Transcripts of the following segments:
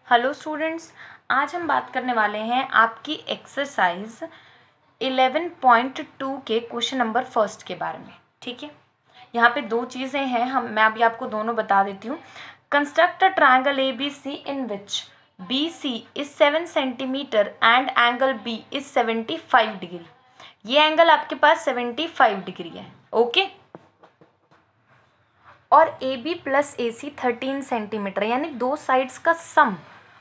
Hello students, आज हम बात करने वाले हैं आपकी एक्सरसाइज 11.2 के क्वेश्चन नंबर फर्स्ट के बारे में। ठीक है, यहाँ पे दो चीज़ें हैं, मैं अभी आपको दोनों बता देती हूँ। Construct a triangle A B C in which B C is 7 centimetre and angle B is 75 degree. ये एंगल आपके पास 75 डिग्री है। ओके, और A B plus A C 13 centimetre, यानी दो साइड्स का सम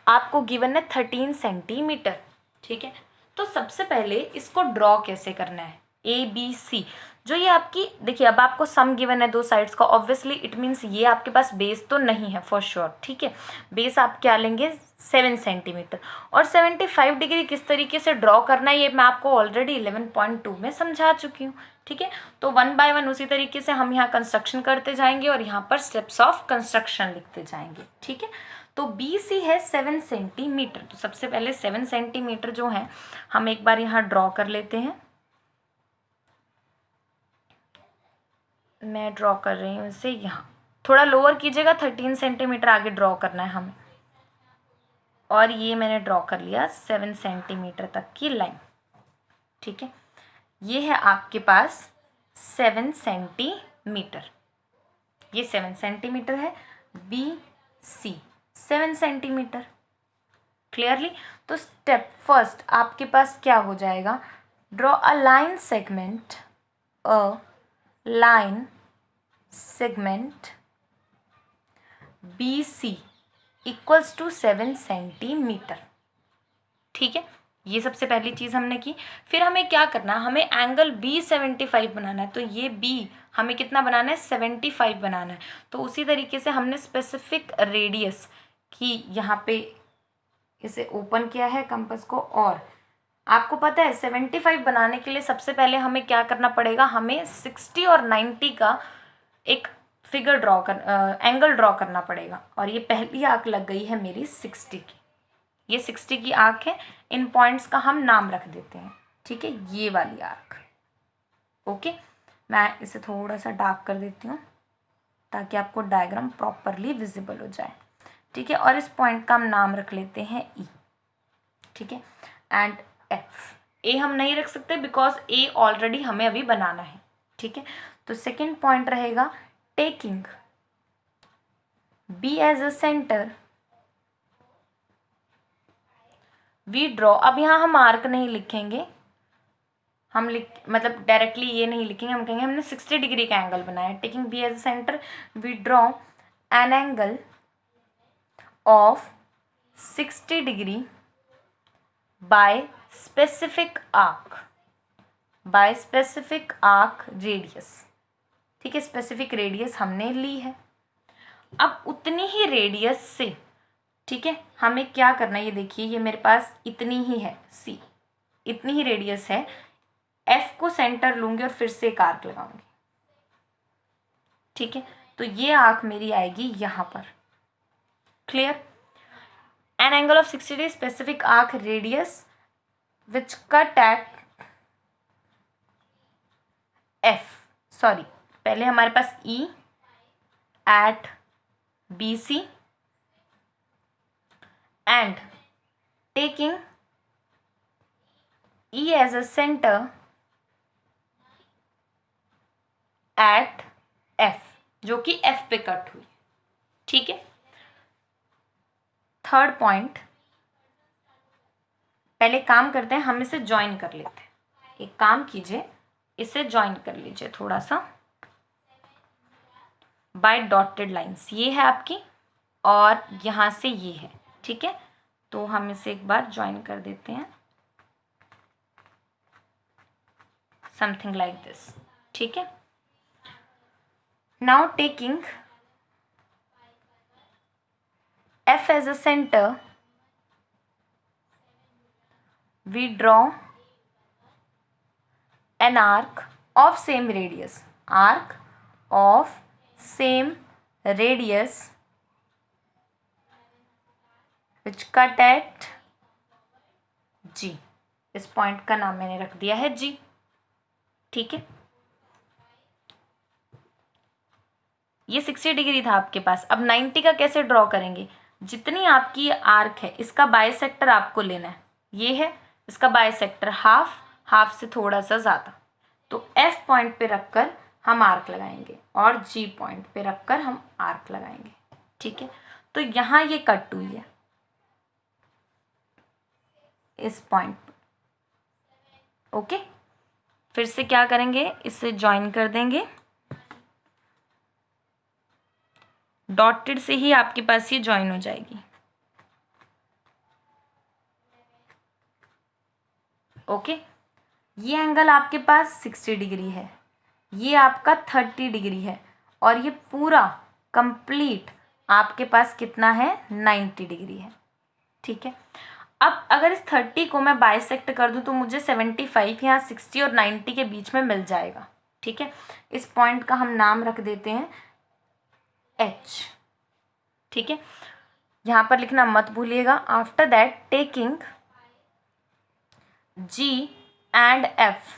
आपको गिवन है 13 सेंटीमीटर। ठीक है, तो सबसे पहले इसको ड्रॉ कैसे करना है। ए बी सी, जो ये आपकी देखिए, अब आपको सम गिवन है दो साइड्स का, ऑब्वियसली इट मीन्स ये आपके पास बेस तो नहीं है फॉर श्योर। ठीक है, बेस आप क्या लेंगे 7 सेंटीमीटर, और 75 डिग्री किस तरीके से ड्रॉ करना है ये मैं आपको ऑलरेडी 11.2 में समझा चुकी हूँ। ठीक है, तो वन बाय वन उसी तरीके से हम यहाँ कंस्ट्रक्शन करते जाएंगे और यहाँ पर स्टेप्स ऑफ कंस्ट्रक्शन लिखते जाएंगे। ठीक है, तो बी सी है 7 सेंटीमीटर, तो सबसे पहले 7 सेंटीमीटर जो है हम एक बार यहाँ ड्रॉ कर लेते हैं। मैं ड्रॉ कर रही हूँ इसे, यहाँ थोड़ा लोअर कीजिएगा, 13 सेंटीमीटर आगे ड्रॉ करना है हमें, और ये मैंने ड्रॉ कर लिया 7 सेंटीमीटर तक की लाइन। ठीक है, ये है आपके पास 7 सेंटीमीटर, ये 7 सेंटीमीटर है, बी सी 7 सेंटीमीटर। क्लियरली, तो स्टेप फर्स्ट आपके पास क्या हो जाएगा, draw a line segment, a line segment B C equals to 7 centimetre. ठीक है, ये सबसे पहली चीज़ हमने की। फिर हमें क्या करना है, हमें एंगल बी 75 बनाना है, तो ये बी हमें कितना बनाना है 75 बनाना है। तो उसी तरीके से हमने स्पेसिफिक रेडियस की यहाँ पे इसे ओपन किया है कंपास को, और आपको पता है 75 बनाने के लिए सबसे पहले हमें क्या करना पड़ेगा, हमें 60 और 90 का एक फिगर एंगल ड्रॉ करना पड़ेगा, और ये पहली आंख लग गई है मेरी 60 की, ये 60 की आंख है। इन पॉइंट्स का हम नाम रख देते हैं। ठीक है, ये वाली आंख। ओके, मैं इसे थोड़ा सा डार्क कर देती हूँ ताकि आपको डायग्राम प्रॉपरली विजिबल हो जाए। ठीक है, और इस पॉइंट का हम नाम रख लेते हैं ई। ठीक है, एंड एफ। ए हम नहीं रख सकते बिकॉज ए ऑलरेडी हमें अभी बनाना है। ठीक है, तो सेकेंड पॉइंट रहेगा taking B as a centre we draw. अब यहाँ हम आर्क नहीं लिखेंगे, हम मतलब डायरेक्टली ये नहीं लिखेंगे, हम कहेंगे हमने 60 डिग्री का एंगल बनाया है। Taking B as a centre we draw an angle of 60 degree by specific arc radius. ठीक है, स्पेसिफिक रेडियस हमने ली है। अब उतनी ही रेडियस से, ठीक है, हमें क्या करना है, ये देखिए ये मेरे पास इतनी ही है सी, इतनी ही रेडियस है, एफ को सेंटर लूंगी और फिर से एक आर्क लगाऊंगी। ठीक है, तो ये आर्क मेरी आएगी यहां पर। Clear, an angle of 60 degree specific arc radius which cut at F, sorry पहले हमारे पास E at B C and taking E as a center at F, जो कि F पे कट हुई। ठीक है, थर्ड पॉइंट, पहले काम करते हैं, हम इसे ज्वाइन कर लेते हैं। एक काम कीजिए, इसे ज्वाइन कर लीजिए थोड़ा सा बाय डॉटेड लाइंस। ये है आपकी और यहाँ से ये है। ठीक है, तो हम इसे एक बार ज्वाइन कर देते हैं, समथिंग लाइक दिस। ठीक है, now taking F as a center we draw an arc of same radius, which cut at G। इस पॉइंट का नाम मैंने रख दिया है G। ठीक है, ये 60 डिग्री था आपके पास, अब 90 का कैसे ड्रॉ करेंगे, जितनी आपकी आर्क है इसका बाइसेक्टर आपको लेना है, ये है इसका बाइसेक्टर हाफ, हाफ से थोड़ा सा ज़्यादा। तो एफ पॉइंट पे रखकर हम आर्क लगाएंगे और जी पॉइंट पे रखकर हम आर्क लगाएंगे। ठीक है, तो यहाँ ये कट हुई है इस पॉइंट पे। ओके, फिर से क्या करेंगे, इसे ज्वाइन कर देंगे। डॉटेड से ही आपके पास ये ज्वाइन हो जाएगी। ओके, ये एंगल आपके पास 60 डिग्री है, ये आपका 30 डिग्री है, और ये पूरा कंप्लीट आपके पास कितना है, 90 डिग्री है। ठीक है, अब अगर इस 30 को मैं बाइसेक्ट कर दूं तो मुझे 75 यहाँ 60 और 90 के बीच में मिल जाएगा। ठीक है, इस पॉइंट का हम नाम रख देते हैं H। ठीक है, यहाँ पर लिखना मत भूलिएगा। After that taking G and F,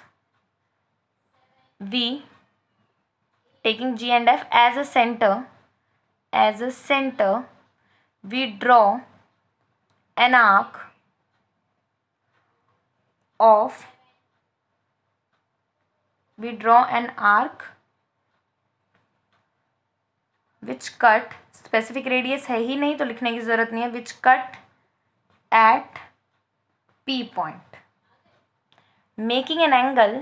we taking G and F as a center, we draw an arc which cut, specific radius है ही नहीं तो लिखने की जरूरत नहीं है, which cut at P point, making an angle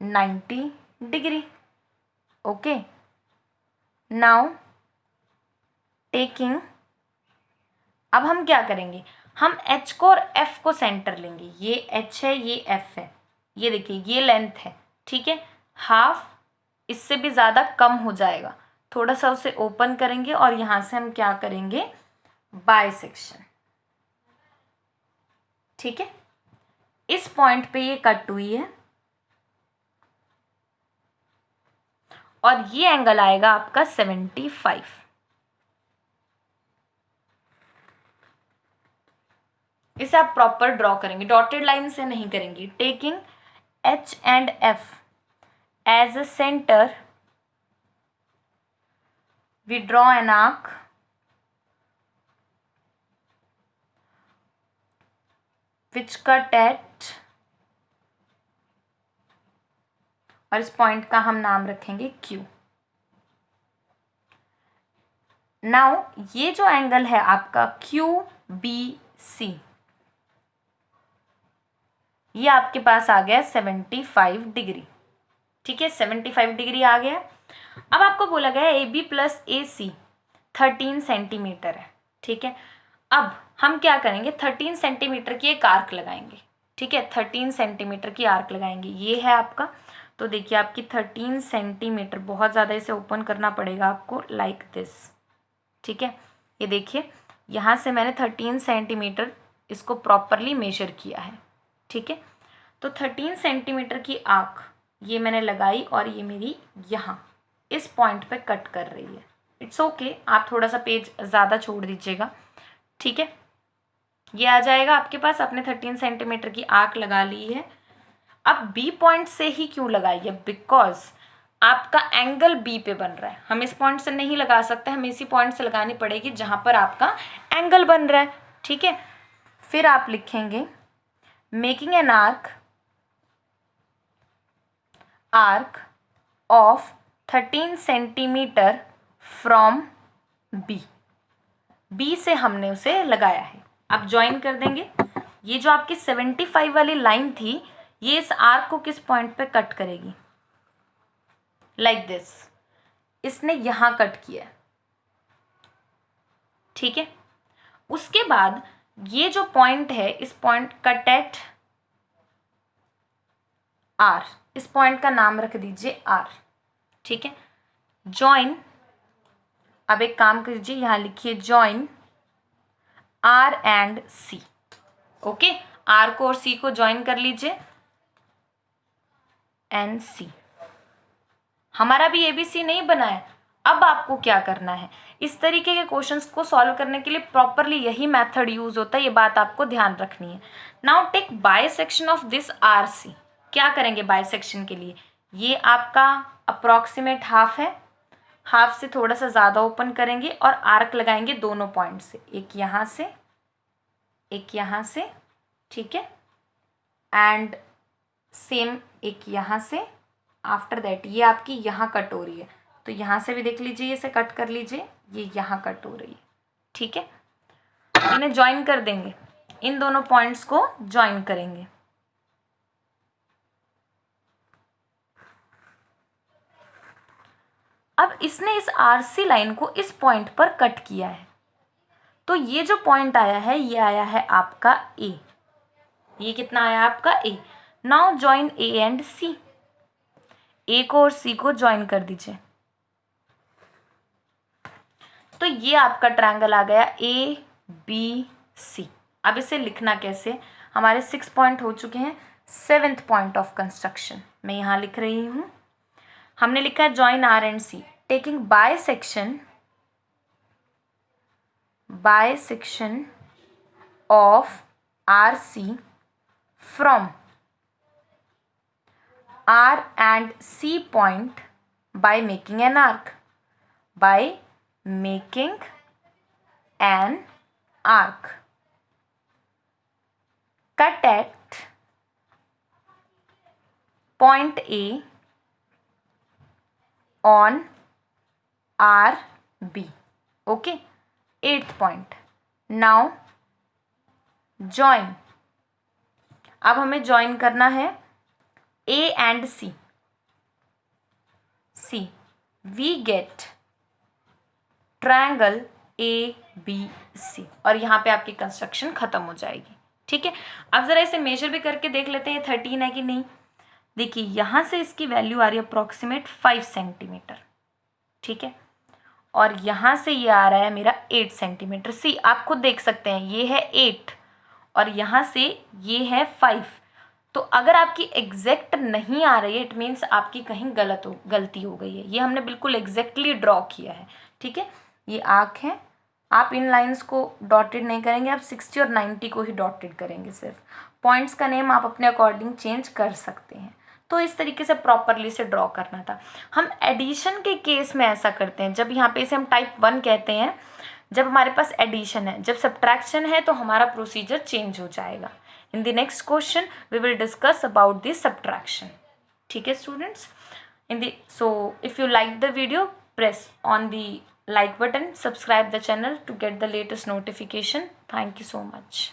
90 degree. Okay, now taking, अब हम क्या करेंगे, हम H को और F को सेंटर लेंगे। ये H है, ये F है, ये देखिए ये लेंथ है। ठीक है, हाफ इससे भी ज़्यादा कम हो जाएगा, थोड़ा सा उसे ओपन करेंगे और यहाँ से हम क्या करेंगे, बाइसेक्शन। ठीक है, इस पॉइंट पे ये कट हुई है और ये एंगल आएगा आपका 75। इसे आप प्रॉपर ड्रॉ करेंगे, डॉटेड लाइन से नहीं करेंगे। Taking H and F as a center, we draw an arc which cut at, और इस पॉइंट का हम नाम रखेंगे Q। नाउ ये जो एंगल है आपका QBC, ये आपके पास आ गया 75 डिग्री। ठीक है, 75 डिग्री आ गया। अब आपको बोला गया AB प्लस AC 13 सेंटीमीटर है। ठीक है, अब हम क्या करेंगे, 13 सेंटीमीटर की एक आर्क लगाएंगे। ठीक है, 13 सेंटीमीटर की आर्क लगाएंगे, ये है आपका। तो देखिए आपकी 13 सेंटीमीटर, बहुत ज़्यादा इसे ओपन करना पड़ेगा आपको, लाइक दिस। ठीक है, ये देखिए यहाँ से मैंने 13 सेंटीमीटर इसको प्रॉपरली मेजर किया है। ठीक है, तो 13 सेंटीमीटर की आर्क ये मैंने लगाई और ये मेरी यहाँ इस पॉइंट पे कट कर रही है। इट्स ओके, आप थोड़ा सा पेज ज़्यादा छोड़ दीजिएगा। ठीक है, ये आ जाएगा आपके पास। आपने 13 सेंटीमीटर की आर्क लगा ली है। अब बी पॉइंट से ही क्यों लगाई है, बिकॉज आपका एंगल बी पे बन रहा है। हम इस पॉइंट से नहीं लगा सकते, हमें इसी पॉइंट से लगानी पड़ेगी जहाँ पर आपका एंगल बन रहा है। ठीक है, फिर आप लिखेंगे making an arc of 13 centimetre from B से हमने उसे लगाया है। अब ज्वाइन कर देंगे। ये जो आपकी 75 वाली लाइन थी, ये इस आर्क को किस पॉइंट पे कट करेगी, लाइक दिस। इसने यहां कट किया। ठीक है, उसके बाद ये जो पॉइंट है, इस पॉइंट कट एट आर, इस पॉइंट का नाम रख दीजिए आर। ठीक है, जॉइन, अब एक काम कीजिए, यहां लिखिए join R and C. Okay, R को और सी को ज्वाइन कर लीजिए, एंड सी। हमारा भी एबीसी नहीं बना है। अब आपको क्या करना है, इस तरीके के क्वेश्चंस को सॉल्व करने के लिए प्रॉपरली यही मेथड यूज होता है, ये बात आपको ध्यान रखनी है। Now take bisection of this R C. क्या करेंगे बाइसेक्शन के लिए, ये आपका अप्रोक्सीमेट हाफ है हाफ से थोड़ा सा ज़्यादा ओपन करेंगे और आर्क लगाएंगे दोनों पॉइंट से, एक यहाँ से, एक यहाँ से, ठीक है, एंड सेम एक यहाँ से। आफ्टर दैट ये आपकी यहाँ कट हो रही है, तो यहाँ से भी देख लीजिए, इसे कट कर लीजिए, ये यहाँ कट हो रही है, ठीक है। इन्हें ज्वाइन कर देंगे, इन दोनों पॉइंट्स को ज्वाइन करेंगे। अब इसने इस आरसी लाइन को इस पॉइंट पर कट किया है, तो ये जो पॉइंट आया है ये आया है आपका ए। ये कितना आया आपका ए। नाउ ज्वाइन ए एंड सी, ए को और सी को ज्वाइन कर दीजिए, तो ये आपका ट्रायंगल आ गया ए बी सी। अब इसे लिखना कैसे, हमारे 6 पॉइंट हो चुके हैं, 7th पॉइंट ऑफ कंस्ट्रक्शन मैं यहाँ लिख रही हूँ। हमने लिखा है join R and C taking bisection of R C from R and C point by making an arc. By making an arc. Cut at point A on RB. Okay. 8th point. Now join. अब हमें join करना है A and C. We get triangle ABC और यहाँ पे आपकी construction खत्म हो जाएगी, ठीक है। अब जरा इसे मेजर भी करके देख लेते हैं 13 है कि नहीं। देखिए यहाँ से इसकी वैल्यू आ रही है अप्रॉक्सीमेट 5 सेंटीमीटर, ठीक है, और यहाँ से ये आ रहा है मेरा 8 सेंटीमीटर। सी आप खुद देख सकते हैं, ये है 8 और यहाँ से ये है 5। तो अगर आपकी एग्जैक्ट नहीं आ रही है, इट मीन्स आपकी कहीं गलती हो गई है। ये हमने बिल्कुल एग्जैक्टली ड्रॉ किया है, ठीक है। ये आर्क है, आप इन लाइंस को डॉटेड नहीं करेंगे, आप 60 और 90 को ही डॉटेड करेंगे। सिर्फ पॉइंट्स का नेम आप अपने अकॉर्डिंग चेंज कर सकते हैं। तो इस तरीके से प्रॉपरली से ड्रॉ करना था। हम एडिशन के केस में ऐसा करते हैं, जब यहाँ पे इसे हम टाइप 1 कहते हैं, जब हमारे पास एडिशन है। जब सब्ट्रैक्शन है तो हमारा प्रोसीजर चेंज हो जाएगा। In the next question, we will discuss about the subtraction. ठीक है students? So if you like the video, press on the like button, subscribe the channel to get the latest notification. Thank you so much.